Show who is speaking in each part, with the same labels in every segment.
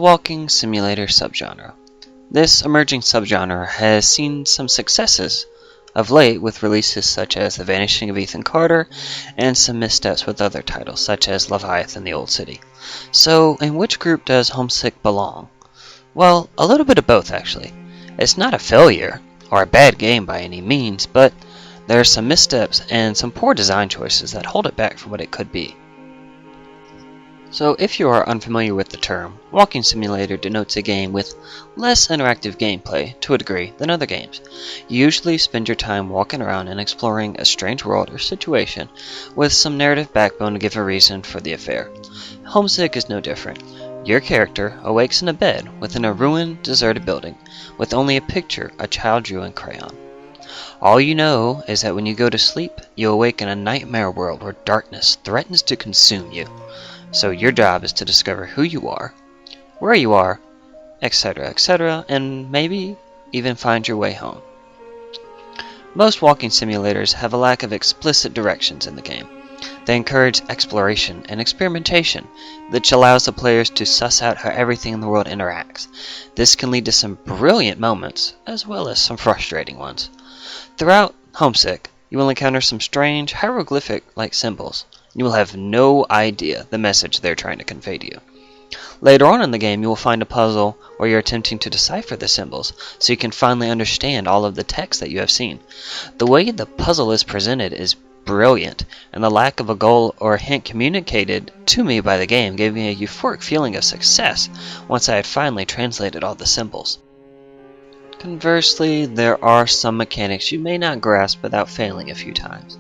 Speaker 1: walking simulator subgenre. This emerging subgenre has seen some successes of late with releases such as The Vanishing of Ethan Carter and some missteps with other titles such as Leviathan the Old City. So, in which group does Homesick belong? Well, a little bit of both actually. It's not a failure or a bad game by any means, but there are some missteps and some poor design choices that hold it back from what it could be. So if you are unfamiliar with the term, walking simulator denotes a game with less interactive gameplay, to a degree, than other games. You usually spend your time walking around and exploring a strange world or situation, with some narrative backbone to give a reason for the affair. Homesick is no different. Your character awakes in a bed within a ruined, deserted building, with only a picture a child drew in crayon. All you know is that when you go to sleep, you awake in a nightmare world where darkness threatens to consume you. So your job is to discover who you are, where you are, etc., and maybe even find your way home. Most walking simulators have a lack of explicit directions in the game. They encourage exploration and experimentation, which allows the players to suss out how everything in the world interacts. This can lead to some brilliant moments, as well as some frustrating ones. Throughout Homesick, you will encounter some strange hieroglyphic-like symbols. You will have no idea the message they're trying to convey to you. Later on in the game, you will find a puzzle where you're attempting to decipher the symbols, so you can finally understand all of the text that you have seen. The way the puzzle is presented is brilliant, and the lack of a goal or a hint communicated to me by the game gave me a euphoric feeling of success once I had finally translated all the symbols. Conversely, there are some mechanics you may not grasp without failing a few times.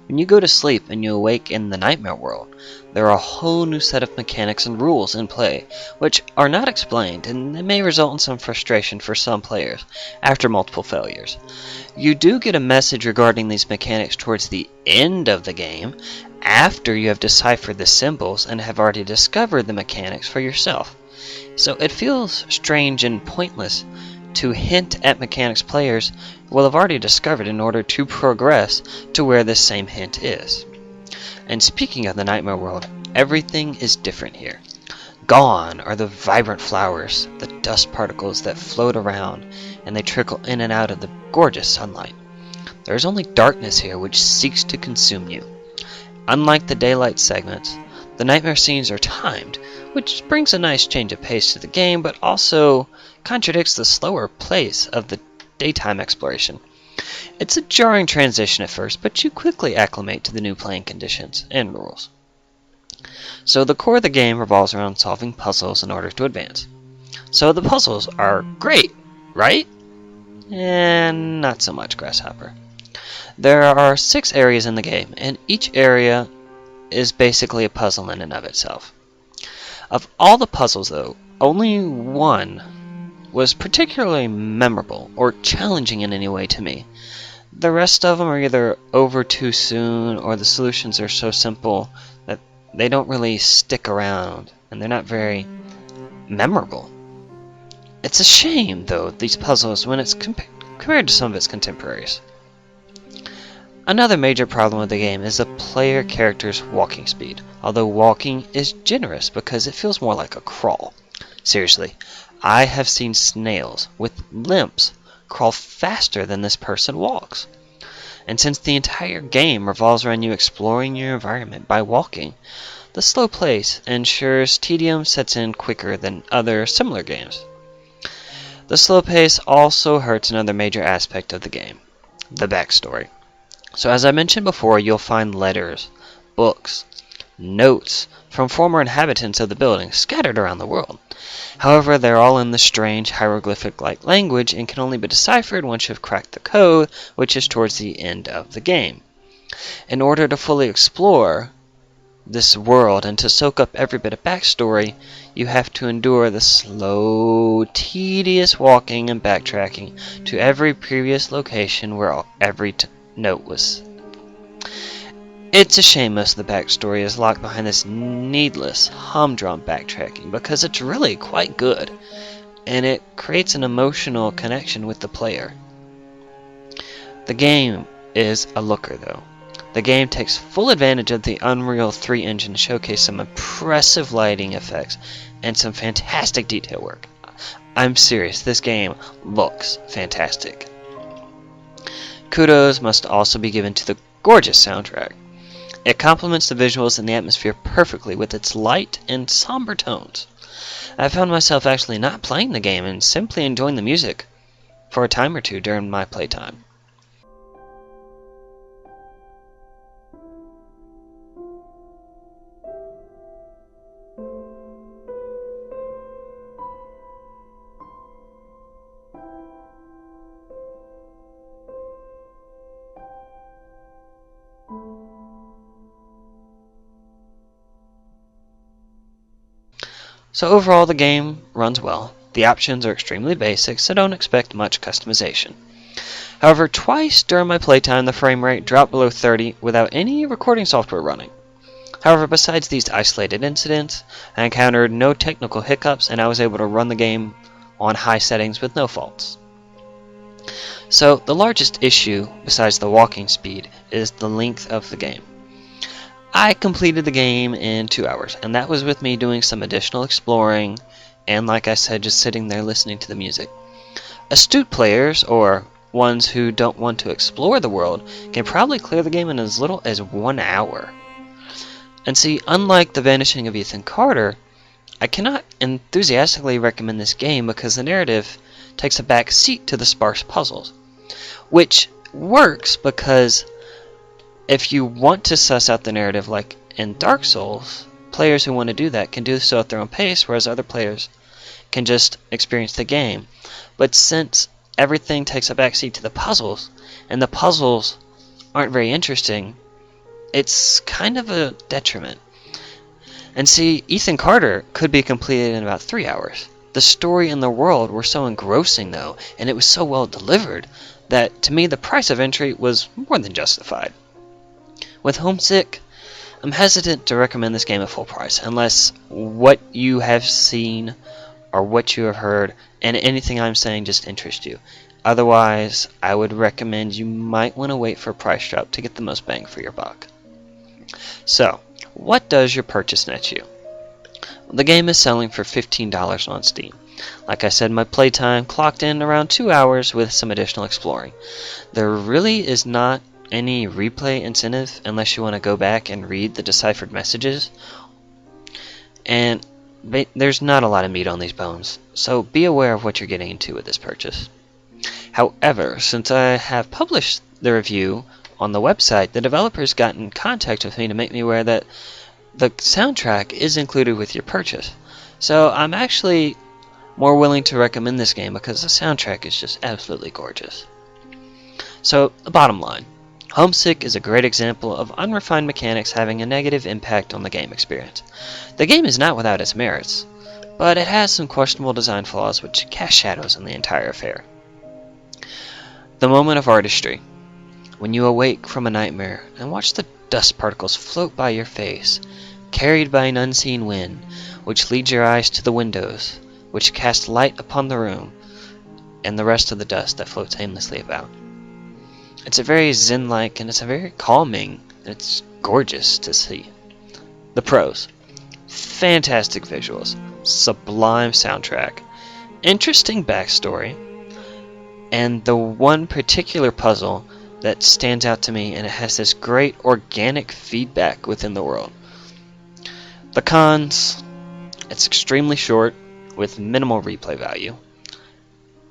Speaker 1: When you go to sleep and you awake in the nightmare world, there are a whole new set of mechanics and rules in play, which are not explained, and they may result in some frustration for some players after multiple failures. You do get a message regarding these mechanics towards the end of the game, after you have deciphered the symbols and have already discovered the mechanics for yourself. So it feels strange and pointless to hint at mechanics players will have already discovered in order to progress to where this same hint is. And speaking of the nightmare world, everything is different here. Gone are the vibrant flowers, the dust particles that float around, and they trickle in and out of the gorgeous sunlight. There is only darkness here which seeks to consume you. Unlike the daylight segments, the nightmare scenes are timed, which brings a nice change of pace to the game, but also contradicts the slower pace of the daytime exploration. It's a jarring transition at first, but you quickly acclimate to the new playing conditions and rules. So the core of the game revolves around solving puzzles in order to advance. So the puzzles are great, right? And not so much, Grasshopper. There are 6 areas in the game, and each area is basically a puzzle in and of itself. Of all the puzzles, though, only one was particularly memorable or challenging in any way to me. The rest of them are either over too soon, or the solutions are so simple that they don't really stick around, and they're not very memorable. It's a shame, though, these puzzles when it's compared to some of its contemporaries. Another major problem with the game is the player character's walking speed, although walking is generous because it feels more like a crawl. Seriously, I have seen snails with limps crawl faster than this person walks. And since the entire game revolves around you exploring your environment by walking, the slow pace ensures tedium sets in quicker than other similar games. The slow pace also hurts another major aspect of the game, the backstory. So as I mentioned before, you'll find letters, books, notes from former inhabitants of the building scattered around the world. However, they're all in the strange hieroglyphic-like language and can only be deciphered once you've cracked the code, which is towards the end of the game. In order to fully explore this world and to soak up every bit of backstory, you have to endure the slow, tedious walking and backtracking to every previous location where every note was. It's a shame most of the backstory is locked behind this needless, humdrum backtracking because it's really quite good, and it creates an emotional connection with the player. The game is a looker, though. The game takes full advantage of the Unreal 3 engine to showcase some impressive lighting effects and some fantastic detail work. I'm serious, this game looks fantastic. Kudos must also be given to the gorgeous soundtrack. It complements the visuals and the atmosphere perfectly with its light and somber tones. I found myself actually not playing the game and simply enjoying the music for a time or two during my playtime. So overall the game runs well. The options are extremely basic, so don't expect much customization. However, twice during my playtime the frame rate dropped below 30 without any recording software running. However, besides these isolated incidents, I encountered no technical hiccups and I was able to run the game on high settings with no faults. So the largest issue, besides the walking speed, is the length of the game. I completed the game in 2 hours, and that was with me doing some additional exploring, and like I said, just sitting there listening to the music. Astute players, or ones who don't want to explore the world, can probably clear the game in as little as 1 hour. And see, unlike The Vanishing of Ethan Carter, I cannot enthusiastically recommend this game because the narrative takes a back seat to the sparse puzzles, which works because if you want to suss out the narrative like in Dark Souls, players who want to do that can do so at their own pace, whereas other players can just experience the game. But since everything takes a backseat to the puzzles, and the puzzles aren't very interesting, it's kind of a detriment. And see, Ethan Carter could be completed in about 3 hours. The story and the world were so engrossing though, and it was so well delivered, that to me the price of entry was more than justified. With Homesick, I'm hesitant to recommend this game at full price unless what you have seen or what you have heard and anything I'm saying just interests you. Otherwise, I would recommend you might want to wait for a price drop to get the most bang for your buck. So, what does your purchase net you? The game is selling for $15 on Steam. Like I said, my playtime clocked in around 2 hours with some additional exploring. There really is not any replay incentive unless you want to go back and read the deciphered messages, and there's not a lot of meat on these bones, so be aware of what you're getting into with this purchase. However, since I have published the review on the website, the developers got in contact with me to make me aware that the soundtrack is included with your purchase. So I'm actually more willing to recommend this game because the soundtrack is just absolutely gorgeous. So the bottom line, Homesick is a great example of unrefined mechanics having a negative impact on the game experience. The game is not without its merits, but it has some questionable design flaws which cast shadows on the entire affair. The moment of artistry, when you awake from a nightmare and watch the dust particles float by your face, carried by an unseen wind, which leads your eyes to the windows, which cast light upon the room, and the rest of the dust that floats aimlessly about. It's a very zen-like and it's a very calming and it's gorgeous to see. The pros: fantastic visuals, sublime soundtrack, interesting backstory, and the one particular puzzle that stands out to me, and it has this great organic feedback within the world. The cons: it's extremely short with minimal replay value.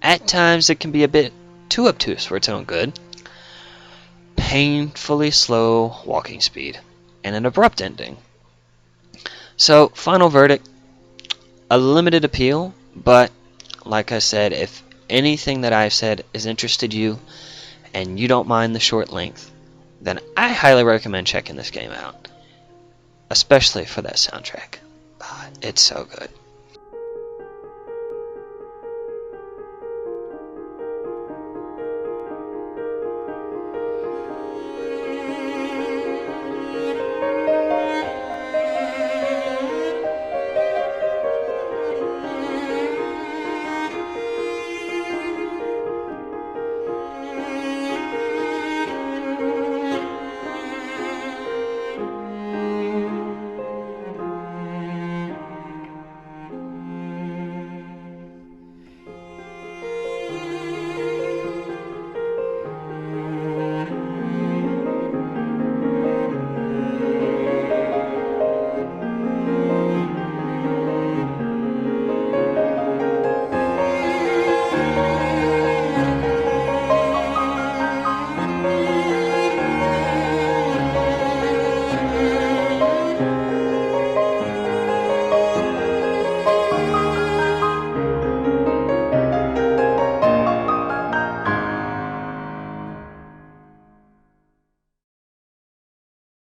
Speaker 1: At times it can be a bit too obtuse for its own good. Painfully slow walking speed, and an abrupt ending. So, final verdict, a limited appeal, but like I said, if anything that I've said has interested you, and you don't mind the short length, then I highly recommend checking this game out, especially for that soundtrack. It's so good.